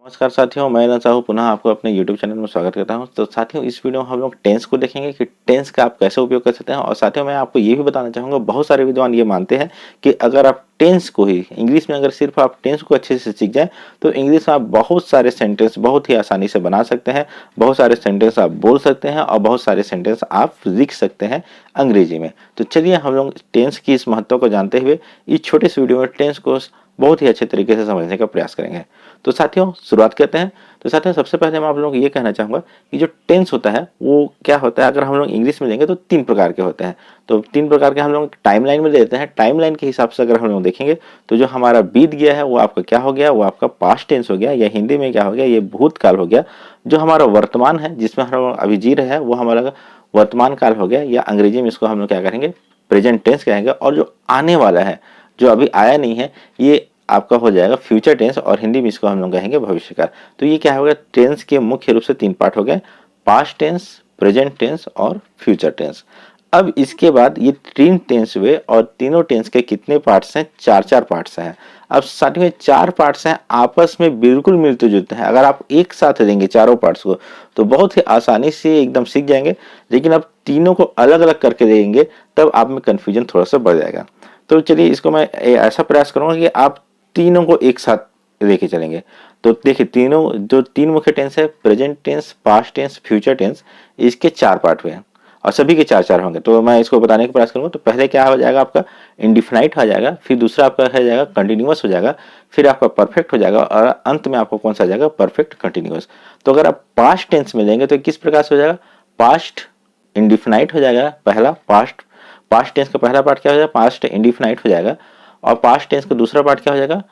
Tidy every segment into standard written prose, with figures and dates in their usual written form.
नमस्कार साथियों, मैं ना चाहूँ पुनः आपको अपने YouTube चैनल में स्वागत करता हूँ। तो साथियों, इस वीडियो में हम लोग टेंस को देखेंगे कि टेंस का आप कैसे उपयोग कर सकते हैं। और साथियों, मैं आपको ये भी बताना चाहूँगा, बहुत सारे विद्वान ये मानते हैं कि अगर आप टेंस को ही इंग्लिश में, अगर सिर्फ आप टेंस को अच्छे से सीख जाए तो इंग्लिश में आप बहुत सारे सेंटेंस बहुत ही आसानी से बना सकते हैं, बहुत सारे सेंटेंस आप बोल सकते हैं और बहुत सारे सेंटेंस आप लिख सकते हैं अंग्रेजी में। तो चलिए हम लोग टेंस की इस महत्व को जानते हुए इस छोटे से वीडियो में टेंस को बहुत ही अच्छे तरीके से समझने का प्रयास करेंगे। तो साथियों, शुरुआत करते हैं। तो साथियों, सबसे पहले मैं आप लोगों को ये कहना चाहूँगा कि जो टेंस होता है वो क्या होता है, अगर हम लोग इंग्लिश में लेंगे तो 3 प्रकार के होते हैं। तो 3 प्रकार के हम लोग टाइमलाइन में लेते हैं। टाइमलाइन के हिसाब से अगर हम लोग देखेंगे तो जो हमारा बीत गया है वो आपका क्या हो गया, वो आपका पास्ट टेंस हो गया, या हिंदी में क्या हो गया, ये भूतकाल हो गया। जो हमारा वर्तमान है, जिसमें हम लोग अभी जी रहे हैं, वो हमारा वर्तमान काल हो गया, या अंग्रेजी में इसको हम लोग क्या करेंगे, प्रेजेंट टेंस कहेंगे। और जो आने वाला है, जो अभी आया नहीं है, ये आपका हो जाएगा फ्यूचर टेंस, और हिंदी में इसको हम लोग कहेंगे भविष्य काल। तो ये क्या होगा, टेंस के मुख्य रूप से 3 पार्ट हो गए, पास्ट टेंस, प्रेजेंट टेंस और फ्यूचर टेंस। अब इसके बाद ये 3 टेंस हुए, और तीनों टेंस के कितने पार्ट्स हैं, 4-4 पार्ट्स हैं। अब साथ में 4 पार्ट्स हैं, आपस में बिल्कुल मिलते जुलते हैं। अगर आप एक साथ देंगे चारों पार्ट्स को तो बहुत ही आसानी से एकदम सीख जाएंगे, लेकिन अब तीनों को अलग अलग करके देंगे तब आप में कन्फ्यूजन थोड़ा सा बढ़ जाएगा। तो चलिए, इसको मैं ऐसा प्रयास करूंगा कि आप तीनों को एक साथ लेके चलेंगे। तो देखिए, तीनों जो 3 मुख्य टेंस है, present tense, past tense, future tense, इसके 4 पार्ट हुए हैं और सभी के 4-4 होंगे। तो मैं इसको बताने का प्रयास करूंगा। तो पहले क्या हो जाएगा, आपका इंडिफिनाइट हो जाएगा, फिर दूसरा आपका हो जाएगा कंटिन्यूअस हो जाएगा, फिर आपका परफेक्ट हो जाएगा, और अंत में आपको कौन सा आ जाएगा, परफेक्ट कंटिन्यूअस। तो अगर आप पास्ट टेंस में लेंगे तो किस प्रकार से हो जाएगा, पास्ट इंडिफिनाइट हो जाएगा पहला, पास्ट पास्ट टेंस का पहला पार्ट क्या हो जाएगा, पास्ट इंडिफिनाइट हो जाएगा। और पास्ट टेंस का दूसरा पार्ट क्या हो जाएगा,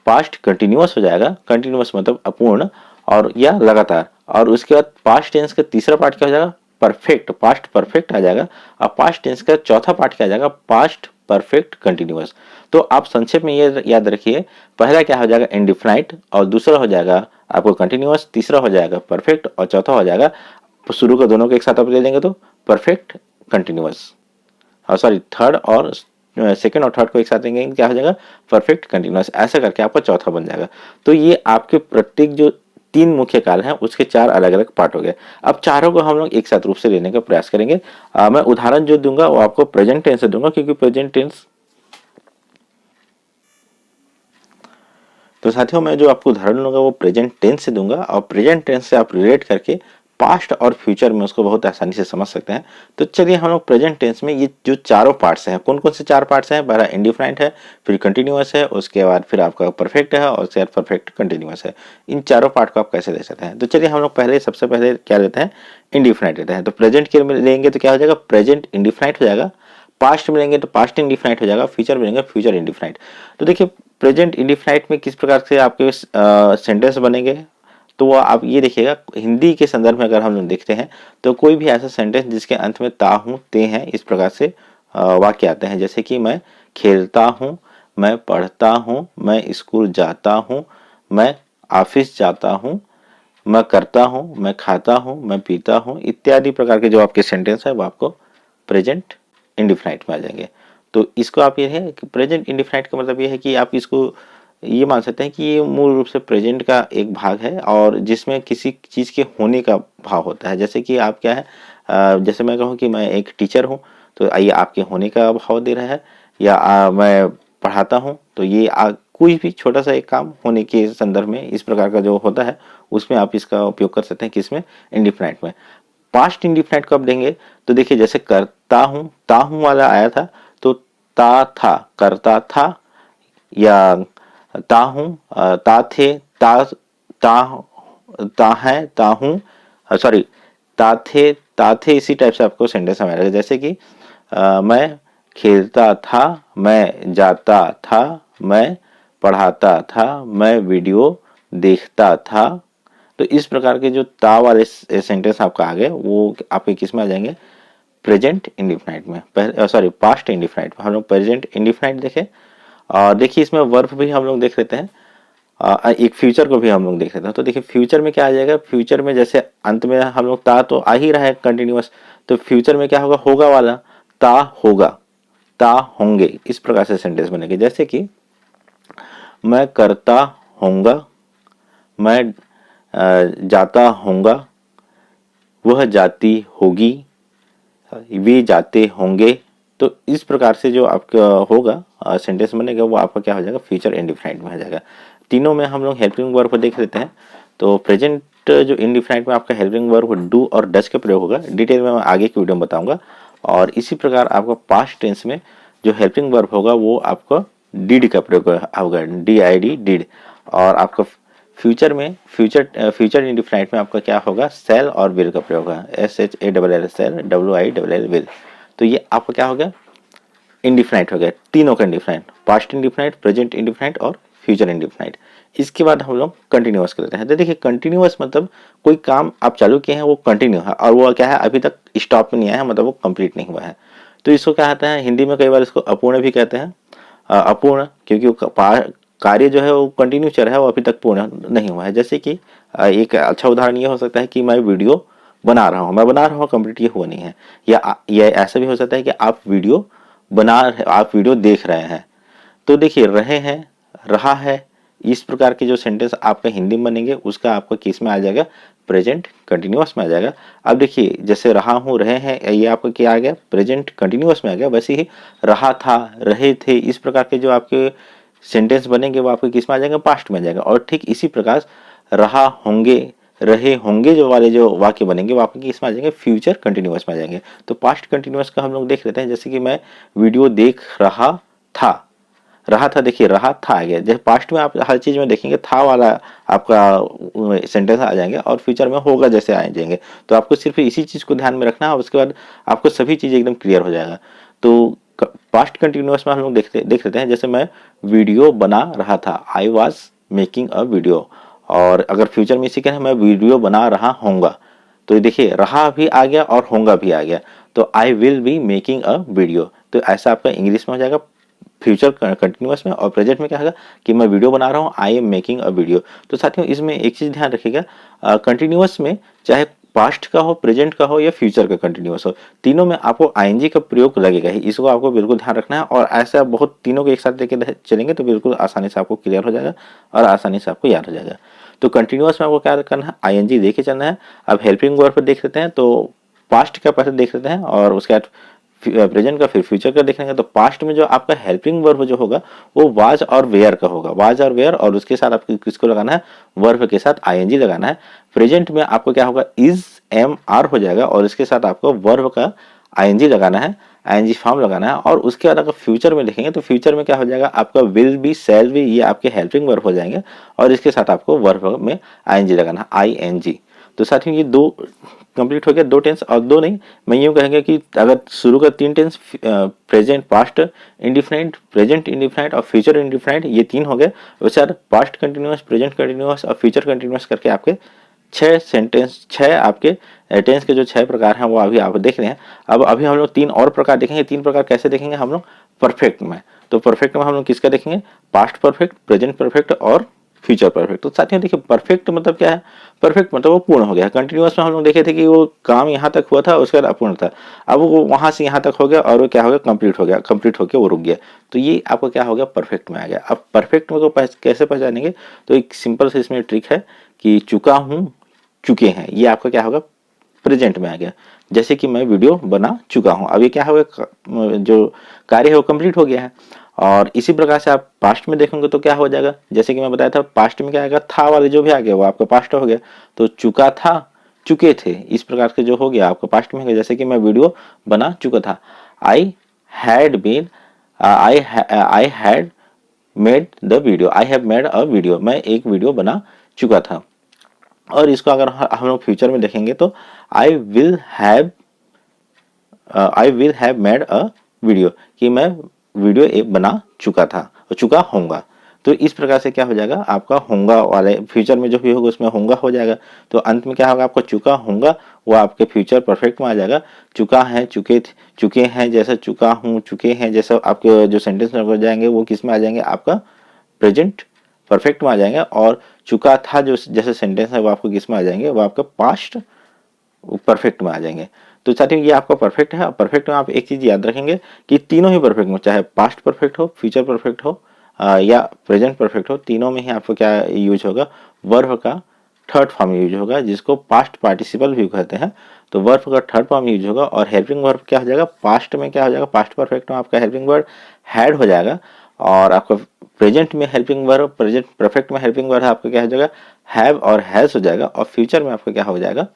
पास्ट कंटिन्यूअस हो जाएगा। कंटिन्यूअस मतलब अपूर्ण और या लगातार। और उसके बाद पास्ट टेंस का तीसरा पार्ट क्या हो जाएगा, परफेक्ट, पास्ट परफेक्ट आ जाएगा। और पास्ट टेंस का चौथा पार्ट क्या आ जाएगा, पास्ट परफेक्ट कंटिन्यूअस। तो आप संक्षेप में ये याद रखिए, पहला क्या हो जाएगा, इंडिफिनाइट, और दूसरा हो जाएगा आपको कंटिन्यूअस, तीसरा हो जाएगा परफेक्ट, और चौथा हो जाएगा, शुरू का दोनों को एक साथ आप ले लेंगे तो परफेक्ट कंटिन्यूअस। सॉरी, थर्ड और सेकंड और थर्ड को एक साथ लेंगे, क्या हो जाएगा, परफेक्ट कंटिन्यूअस। ऐसा करके आपका चौथा बन जाएगा। तो ये आपके प्रत्येक जो 3 मुख्य काल हैं उसके 4 अलग अलग पार्ट हो गए। अब चारों को हम लोग एक साथ रूप से लेने का प्रयास करेंगे। मैं उदाहरण जो दूंगा वो आपको प्रेजेंट टेंस से दूंगा, क्योंकि प्रेजेंट टेंस, तो साथियों मैं जो आपको उदाहरण लूंगा वो प्रेजेंट टेंस से दूंगा, और प्रेजेंट टेंस से आप रिलेट करके पास्ट और फ्यूचर में उसको बहुत आसानी से समझ सकते हैं। तो चलिए हम लोग प्रेजेंट टेंस में ये जो चारों पार्ट्स हैं, कौन कौन से 4 पार्ट्स हैं, पहला इंडिफिनाइट है, फिर कंटिन्यूअस है, उसके बाद फिर आपका परफेक्ट है, और उसके बाद परफेक्ट कंटिन्यूअस है। इन चारों पार्ट को आप कैसे ले सकते हैं, तो चलिए हम लोग पहले सबसे पहले क्या लेते हैं, इंडिफिनाइट लेते हैं। तो प्रेजेंट के लेंगे तो क्या हो जाएगा, प्रेजेंट इंडिफिनाइट हो जाएगा। पास्ट में लेंगे तो पास्ट इंडिफिनाइट हो जाएगा, फ्यूचर में लेंगे फ्यूचर इंडिफिनाइट। तो देखिए, प्रेजेंट इंडिफिनाइट में किस प्रकार से आपके सेंटेंस बनेंगे, तो वो आप ये देखिएगा, हिंदी के संदर्भ में अगर हम लोग देखते हैं तो कोई भी ऐसा सेंटेंस जिसके अंत में ता हूँ ते हैं, इस प्रकार से वाक्य आते हैं। जैसे कि मैं खेलता हूँ, मैं पढ़ता हूँ, मैं स्कूल जाता हूँ, मैं ऑफिस जाता हूँ, मैं करता हूँ, मैं खाता हूँ, मैं पीता हूँ, इत्यादि प्रकार के जो आपके सेंटेंस है वो आपको प्रेजेंट इंडिफिनाइट में आ जाएंगे। तो इसको आप ये है कि प्रेजेंट इंडिफिनाइट का मतलब ये है कि आप इसको ये मान सकते हैं कि ये मूल रूप से प्रेजेंट का एक भाग है, और जिसमें किसी चीज़ के होने का भाव होता है। जैसे कि आप क्या है, जैसे मैं कहूँ कि मैं एक टीचर हूँ, तो ये आपके होने का भाव दे रहा है। या मैं पढ़ाता हूँ, तो ये कोई भी छोटा सा एक काम होने के संदर्भ में इस प्रकार का जो होता है, उसमें आप इसका उपयोग कर सकते हैं, किसमें, इंडिफिनाइट में। पास्ट इंडिफिनाइट कब देंगे, तो देखिए जैसे करता हूँ, ता हूँ वाला आया था, तो ता था, करता था, या ता हूँ, ता थे, ता ता ता है, ता हूँ, सॉरी, ता थे, इसी टाइप से आपको सेंटेंस में आएगा। जैसे कि मैं खेलता था, मैं जाता था, मैं पढ़ाता था, मैं वीडियो देखता था। तो इस प्रकार के जो ता वाले सेंटेंस आपका आ गए, वो आपके किस में आ जाएंगे, प्रेजेंट इंडिफिनाइट में, सॉरी पास्ट इंडिफिनाइट में। हम लोग प्रेजेंट इंडिफिनाइट देखे, और देखिए इसमें वर्ब भी हम लोग देख लेते हैं, एक फ्यूचर को भी हम लोग देख लेते हैं। तो देखिए फ्यूचर में क्या आ जाएगा, फ्यूचर में जैसे अंत में हम लोग ता तो आ ही रहा है कंटिन्यूअस, तो फ्यूचर में क्या होगा, होगा वाला, ता होगा, ता होंगे, इस प्रकार से सेंटेंस बनेंगे। जैसे कि मैं करता होऊंगा, मैं जाता होऊंगा, वह जाती होगी, वे जाते होंगे। तो इस प्रकार से जो आपका होगा सेंटेंस बनेगा वो आपका क्या हो जाएगा, फ्यूचर इंडिफिनाइट में आ जाएगा। तीनों में हम लोग हेल्पिंग वर्ब को देख लेते हैं। तो प्रेजेंट जो इंडिफिनाइट में आपका हेल्पिंग वर्ब डू और डज का प्रयोग होगा, डिटेल में मैं आगे की वीडियो में बताऊंगा। और इसी प्रकार आपका पास्ट टेंस में जो हेल्पिंग वर्ब होगा वो आपका डिड का प्रयोग होगा, DID डिड। और आपका फ्यूचर में फ्यूचर इंडिफिनाइट में आपका क्या होगा, सेल और विल का प्रयोग होगा, SHALL सेल, WILL विल। तो ये आपका क्या हो गया, इंडिफिनाइट हो गया, तीनों का indefinite, past indefinite, present indefinite और फ्यूचर इंडिफिनाइट। इसके बाद हम लोग कंटिन्यूअस करते हैं। तो देखिए कंटिन्यूअस मतलब कोई काम आप चालू किए हैं वो कंटिन्यू है और वो क्या है अभी तक स्टॉप में नहीं आया है, मतलब वो कंप्लीट नहीं हुआ है। तो इसको क्या कहते हैं, हिंदी में कई बार इसको अपूर्ण भी कहते हैं, अपूर्ण, क्योंकि कार्य जो है वो कंटिन्यू चल रहा है, वो अभी तक पूर्ण नहीं हुआ है। जैसे कि एक अच्छा उदाहरण ये हो सकता है कि मैं वीडियो बना रहा हूँ, मैं बना रहा हूँ, कंप्लीट ये हुआ नहीं है। या ये ऐसा भी हो सकता है कि आप वीडियो देख रहे हैं। तो देखिए रहे हैं, रहा है, इस प्रकार के जो सेंटेंस आपका हिंदी में बनेंगे उसका आपका किस में आ जाएगा, प्रेजेंट कंटिन्यूअस में आ जाएगा। अब देखिए जैसे रहा हूँ, रहे हैं, ये आपका क्या आ गया, प्रेजेंट कंटिन्यूअस में आ गया। वैसे ही रहा था, रहे थे, इस प्रकार के जो आपके सेंटेंस बनेंगे वो आपके किस में आ जाएगा, पास्ट में आ जाएगा। और ठीक इसी प्रकार रहा होंगे, रहे होंगे जो वाले जो वाक्य बनेंगे वो आपके किस में आ जाएंगे, फ्यूचर कंटिन्यूअस में आ जाएंगे। तो पास्ट कंटिन्यूअस का हम लोग देख लेते हैं। जैसे कि मैं वीडियो देख रहा था, रहा था, देखिए रहा था आ गया। जैसे पास्ट में आप हर चीज में देखेंगे था वाला आपका सेंटेंस आ जाएंगे और फ्यूचर में होगा जैसे आ जाएंगे। तो आपको सिर्फ इसी चीज को ध्यान में रखना है और उसके बाद आपको सभी चीज एकदम क्लियर हो जाएगा। तो पास्ट कंटिन्यूअस में हम लोग देख लेते हैं। जैसे मैं वीडियो बना रहा था, I was making a video. और अगर फ्यूचर में इसी कहें मैं वीडियो बना रहा होऊंगा, तो देखिए रहा भी आ गया और होगा भी आ गया। तो I will be making a video. तो ऐसा आपका इंग्लिश में हो जाएगा फ्यूचर कंटिन्यूअस में। और प्रेजेंट में क्या होगा कि मैं वीडियो बना रहा हूँ, I am making a video. तो साथियों इसमें एक चीज ध्यान रखिएगा, कंटिन्यूअस में चाहे पास्ट का हो, प्रेजेंट का हो या फ्यूचर का कंटिन्यूअस हो, तीनों में आपको आईएनजी का प्रयोग लगेगा ही। इसको आपको बिल्कुल ध्यान रखना है। और ऐसा बहुत तीनों को एक साथ लेके चलेंगे तो बिल्कुल आसानी से आपको क्लियर हो जाएगा और आसानी से आपको याद हो जाएगा। तो कंटिन्यूअस में आपको क्या करना है, आईएनजी देके चलना है। अब हेल्पिंग वर्ब पर देख लेते हैं। तो पास्ट का पहले देख लेते हैं और उसके बाद प्रेजेंट का, फिर फ्यूचर का देखेंगे। तो पास्ट में जो आपका हेल्पिंग वर्ब जो होगा वो वाज और वेयर का होगा, वाज और वेयर, और उसके साथ आपको किसको लगाना है, वर्ब के साथ आईएनजी लगाना है। प्रेजेंट में आपको क्या होगा, इज एम आर हो जाएगा और इसके साथ आपको वर्ब का आईएनजी लगाना है, आईएनजी फॉर्म लगाना है। और उसके बाद अगर फ्यूचर में देखेंगे तो फ्यूचर में क्या हो जाएगा, आपका विल बी, शैल बी, ये आपके हेल्पिंग वर्ब हो जाएंगे और इसके साथ आपको वर्ब में आईएनजी लगाना है, आईएनजी। तो साथियों ये दो कंप्लीट हो गया, दो टेंस। और दो नहीं, मैं यूँ कहेंगे कि अगर शुरू का तीन tense, present, past indefinite, present indefinite और फ्यूचर इंडिफिनाइट, ये तीन हो गए। वैसे पास्ट कंटिन्यूअस, प्रेजेंट कंटिन्यूअस और फ्यूचर कंटिन्यूअस करके आपके छह सेंटेंस, छह आपके टेंस के जो छह प्रकार हैं वो अभी आप देख रहे हैं। अब अभी हम लोग तीन और प्रकार देखेंगे। तीन प्रकार कैसे देखेंगे हम लोग, परफेक्ट में। तो परफेक्ट में हम लोग किसका देखेंगे, पास्ट परफेक्ट, प्रेजेंट परफेक्ट और फ्यूचर परफेक्ट। तो साथियों देखिए परफेक्ट मतलब क्या है, परफेक्ट मतलब वो पूर्ण हो गया। कंटिन्यूअस में हम लोग देखे थे कि वो काम यहाँ तक हुआ था उसके बाद अपूर्ण था, अब वो वहां से यहाँ तक हो गया और वो क्या हो गया, कंप्लीट हो गया, कंप्लीट होकर वो रुक गया। तो ये आपको क्या हो गया, परफेक्ट में आ गया। अब परफेक्ट में को कैसे पहचानेंगे, तो एक सिंपल से इसमें ट्रिक है कि चुका हूँ, चुके हैं, ये आपका क्या होगा, प्रेजेंट में आ गया। जैसे कि मैं वीडियो बना चुका हूं, अब ये क्या होगा, जो कार्य है वो कंप्लीट हो गया है। और इसी प्रकार से आप पास्ट में देखेंगे तो क्या हो जाएगा, जैसे कि मैं बताया था पास्ट में क्या आएगा, था वाले जो भी आ गया वो आपका पास्ट हो गया। तो चुका था, चुके थे, इस प्रकार के जो हो गया आपका पास्ट में हो गया। जैसे कि मैं वीडियो बना चुका था, I had been, I had made the video, I have made a video, मैं एक वीडियो बना चुका था। और इसको अगर हम लोग फ्यूचर में देखेंगे तो I will have made a video, कि मैं वीडियो एक बना चुका था, चुका होऊंगा। तो इस प्रकार से क्या हो जाएगा, आपका होऊंगा वाले फ्यूचर में जो भी होगा उसमें होऊंगा हो जाएगा। तो अंत में क्या होगा, आपका चुका होऊंगा वो आपके फ्यूचर परफेक्ट में आ जाएगा। चुका है, चुके हैं, जैसा चुका हूँ, चुके हैं, जैसा आपके जो सेंटेंस हो जाएंगे वो किस में आ जाएंगे, आपका प्रेजेंट परफेक्ट में आ जाएंगे। और चुका था जो जैसे सेंटेंस है वो आपको किस में आ जाएंगे, वो आपका पास्ट परफेक्ट में आ जाएंगे। तो साथियों ये आपका परफेक्ट है। परफेक्ट में आप एक चीज याद रखेंगे कि तीनों ही परफेक्ट में, चाहे पास्ट परफेक्ट हो, फ्यूचर परफेक्ट हो या प्रेजेंट परफेक्ट हो, तीनों में ही आपको क्या यूज होगा, वर्ब का थर्ड फॉर्म यूज होगा, जिसको पास्ट पार्टिसिपल भी कहते हैं। तो वर्ब का थर्ड फॉर्म यूज होगा और हेल्पिंग वर्ब क्या हो जाएगा, पास्ट में क्या हो जाएगा, पास्ट परफेक्ट में आपका हेल्पिंग वर्ब हैड हो जाएगा, और आपका प्रेजेंट में हेल्पिंग वर्ब, प्रेजेंट परफेक्ट में हेल्पिंग वर्ब आपका क्या हो जाएगा, हैव और हैज हो जाएगा, और फ्यूचर में आपका क्या हो जाएगा,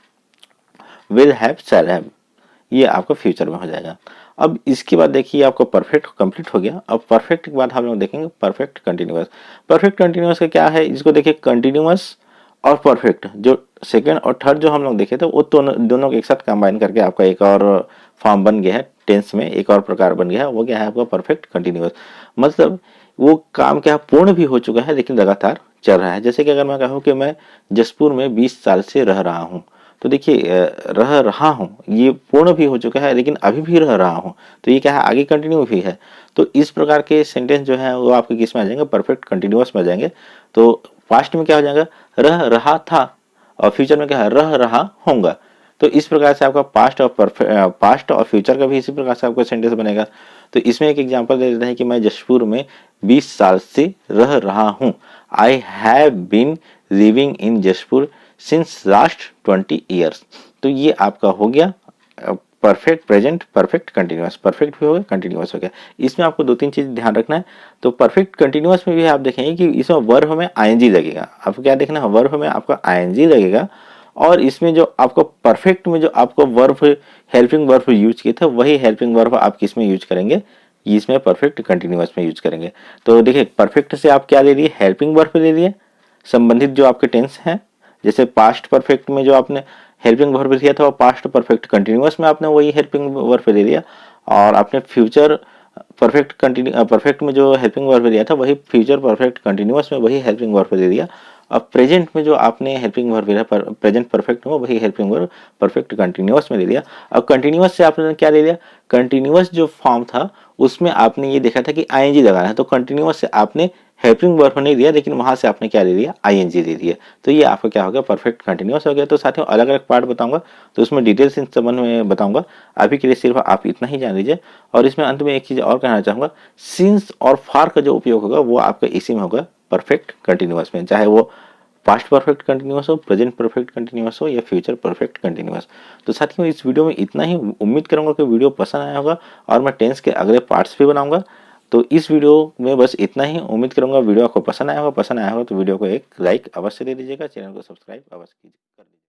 विल हैव, शैल हैव, ये आपका फ्यूचर में हो जाएगा। अब इसके बाद देखिए आपका परफेक्ट कंप्लीट हो गया। अब परफेक्ट के बाद हम लोग देखेंगे परफेक्ट कंटिन्यूअस। परफेक्ट कंटिन्यूअस का क्या है, इसको देखिए कंटिन्यूअस और परफेक्ट, जो सेकंड और थर्ड जो हम लोग देखे थे वो दोनों को एक साथ कंबाइन करके आपका एक और फॉर्म बन गया है टेंस में, एक और प्रकार बन गया है, वो क्या है आपका परफेक्ट कंटिन्यूअस। मतलब वो काम क्या पूर्ण भी हो चुका है लेकिन लगातार चल रहा है। जैसे कि अगर मैं कहूँ कि मैं जसपुर में 20 साल से रह रहा हूँ, तो देखिए रह रहा हूँ ये पूर्ण भी हो चुका है लेकिन अभी भी रह रहा हूँ, तो ये क्या है आगे कंटिन्यू भी है। तो इस प्रकार के सेंटेंस जो है वो आपके किस में आ जाएंगे, परफेक्ट कंटिन्यूअस में आ जाएंगे। तो पास्ट में क्या हो जाएगा, रह रहा था, और फ्यूचर में क्या है, रह रहा होगा। तो इस प्रकार से आपका पास्ट और फ्यूचर का भी इसी प्रकार से आपका सेंटेंस बनेगा। तो इसमें एक एग्जांपल दे देते हैं कि मैं जशपुर में 20 साल से रह रहा हूँ। I have been living in Jashpur since last 20 years. तो ये आपका हो गया perfect present perfect continuous. Perfect भी हो गया, कंटिन्यूअस हो गया। इसमें आपको दो तीन चीज ध्यान रखना है। तो परफेक्ट कंटिन्यूअस में भी आप देखेंगे कि इसमें वर्ब में आईएनजी लगेगा। आपको क्या देखना है, वर्ब में आपका आईएनजी लगेगा, और इसमें जो आपको परफेक्ट में जो आपको वर्ब हेल्पिंग वर्ब यूज किए थे वही हेल्पिंग वर्ब आप किस में यूज करेंगे, इसमें परफेक्ट कंटिन्यूअस में यूज करेंगे। तो देखिए परफेक्ट से आप क्या ले लिए, हेल्पिंग वर्ब ले लिए संबंधित जो आपके टेंस हैं। जैसे पास्ट परफेक्ट में जो आपने हेल्पिंग वर्ब लिया था वो पास्ट परफेक्ट कंटिन्यूअस में आपने वही हेल्पिंग वर्ब ले लिया, और आपने फ्यूचर परफेक्ट में जो हेल्पिंग वर्ब लिया था वही फ्यूचर परफेक्ट कंटिन्यूअस में वही हेल्पिंग वर्ब ले लिया। अब प्रेजेंट में जो आपने हेल्पिंग वर्ब लिया प्रेजेंट परफेक्ट में वही हेल्पिंग वर्ब परफेक्ट कंटिन्यूअस में ले लिया। अब कंटिन्यूअस से आपने क्या ले लिया, कंटिन्यूअस जो फॉर्म था उसमें आपने ये देखा था कि आईएनजी लगाना है, तो कंटिन्यूअस से आपने हेल्पिंग वर्ब नहीं लिया लेकिन वहां से आपने क्या ले लिया, आईएनजी ले लिया। तो ये आपका क्या हो गया, परफेक्ट कंटिन्यूअस हो गया। तो साथियों अलग अलग पार्ट बताऊंगा तो उसमें डिटेल्स इन संबंध में बताऊंगा। अभी के लिए सिर्फ आप इतना ही जान लीजिए। और इसमें अंत में एक चीज और कहना चाहूंगा, सिंस और फार का जो उपयोग होगा वो आपका इसी में होगा परफेक्ट कंटिन्यूअस में, चाहे वो पास्ट परफेक्ट कंटिन्यूअस हो, प्रेजेंट परफेक्ट कंटिन्यूअस हो या फ्यूचर परफेक्ट कंटिन्यूअस। तो साथियों इस वीडियो में इतना ही। उम्मीद करूंगा कि वीडियो पसंद आया होगा, और मैं टेंस के अगले पार्ट्स भी बनाऊंगा। तो इस वीडियो में बस इतना ही। उम्मीद करूंगा वीडियो आपको पसंद आया होगा। पसंद आया होगा तो वीडियो को एक लाइक अवश्य दे दीजिएगा, चैनल को सब्सक्राइब अवश्य कीजिए।